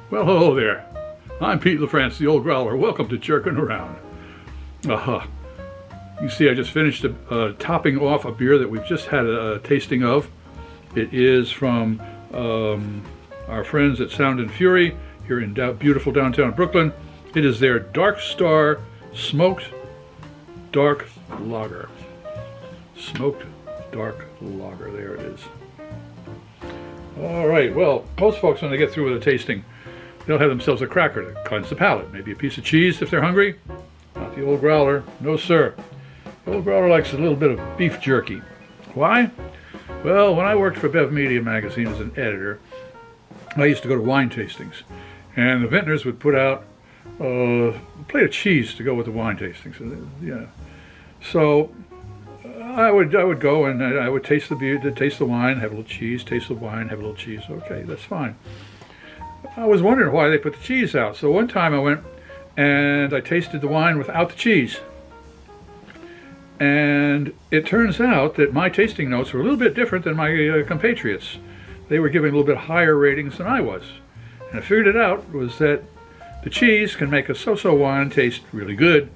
Well, hello there. I'm Pete LaFrance, the Old Growler. Welcome to Jerkin Around. You see, I just finished topping off a beer that we've just had a tasting of. It is from our friends at Sound and Fury here in beautiful downtown Brooklyn. It is their Dark Star Smoked Dark Lager. Smoked Dark Lager, there it is. All right, well, most folks when they get through with a tasting, they'll have themselves a cracker to cleanse the palate. Maybe a piece of cheese if they're hungry. Not the Old Growler. No, sir. The Old Growler likes a little bit of beef jerky. Why? Well, when I worked for Bev Media magazine as an editor, I used to go to wine tastings. And the vintners would put out a plate of cheese to go with the wine tastings. Yeah. So I would go and I would taste the beer, taste the wine, have a little cheese, taste the wine, have a little cheese. Okay, that's fine. I was wondering why they put the cheese out. So one time I went and I tasted the wine without the cheese. And it turns out that my tasting notes were a little bit different than my compatriots. They were giving a little bit higher ratings than I was. And I figured it out was that the cheese can make a so-so wine taste really good,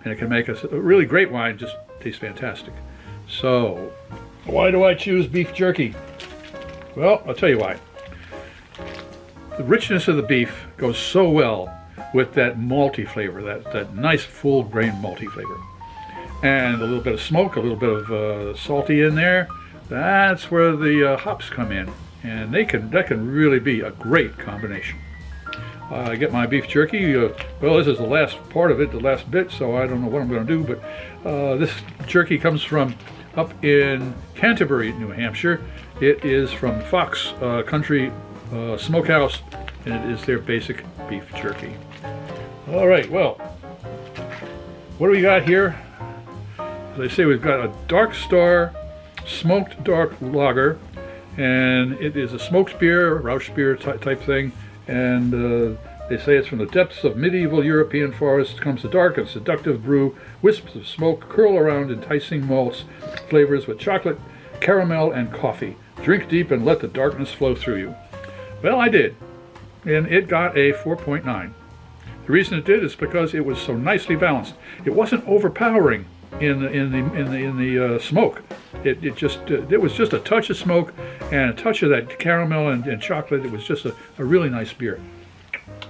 and it can make a really great wine just taste fantastic. So, why do I choose beef jerky? Well, I'll tell you why. The richness of the beef goes so well with that malty flavor, that nice full grain malty flavor. And a little bit of smoke, a little bit of salty in there. That's where the hops come in. And that can really be a great combination. I get my beef jerky. Well, this is the last part of it, the last bit, so I don't know what I'm going to do. But this jerky comes from up in Canterbury, New Hampshire. It is from Fox Country Smokehouse, and it is their basic beef jerky. All right, well, what do we got here? As I say, we've got a Dark Star Smoked Dark Lager, and it is a smoked beer, rauchbier type thing, and they say it's from the depths of medieval European forests comes the dark and seductive brew. Wisps of smoke curl around enticing malts, flavors with chocolate, caramel, and coffee. Drink deep and let the darkness flow through you. Well, I did, and it got a 4.9. The reason it did is because it was so nicely balanced. It wasn't overpowering in the smoke. It was just a touch of smoke and a touch of that caramel and chocolate. It was just a really nice beer.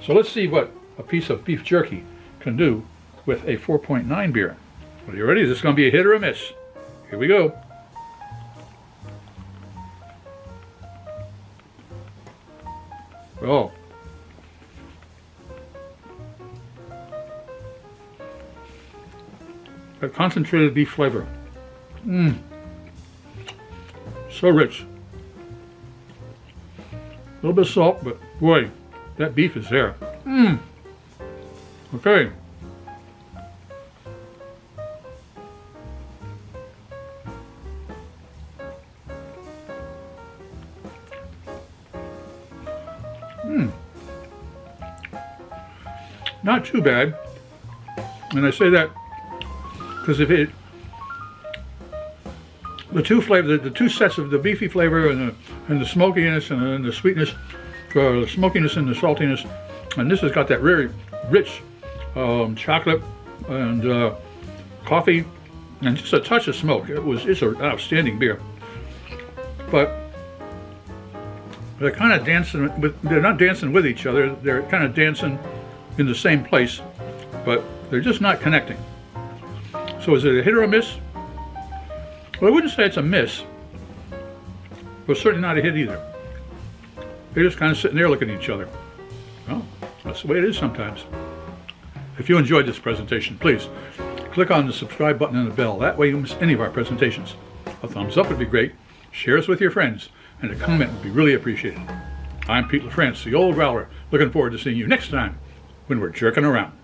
So let's see what a piece of beef jerky can do with a 4.9 beer. Are you ready? Is this going to be a hit or a miss? Here we go. Oh. That concentrated beef flavor. So rich. A little bit of salt, but boy, that beef is there. Okay. Not too bad. And I say that because if the two sets of the beefy flavor and the smokiness and the sweetness, the smokiness and the saltiness, and this has got that very rich chocolate and coffee and just a touch of smoke. It's an outstanding beer. But they're kind of dancing with. They're not dancing with each other. They're kind of dancing in the same place, but they're just not connecting. So is it a hit or a miss? Well, I wouldn't say it's a miss, but certainly not a hit either. They're just kind of sitting there looking at each other. Well, that's the way it is sometimes. If you enjoyed this presentation, please click on the subscribe button and the bell. That way you won't miss any of our presentations. A thumbs up would be great. Share us with your friends, and a comment would be really appreciated. I'm Pete LaFrance, the Old Growler, looking forward to seeing you next time when we're jerking around.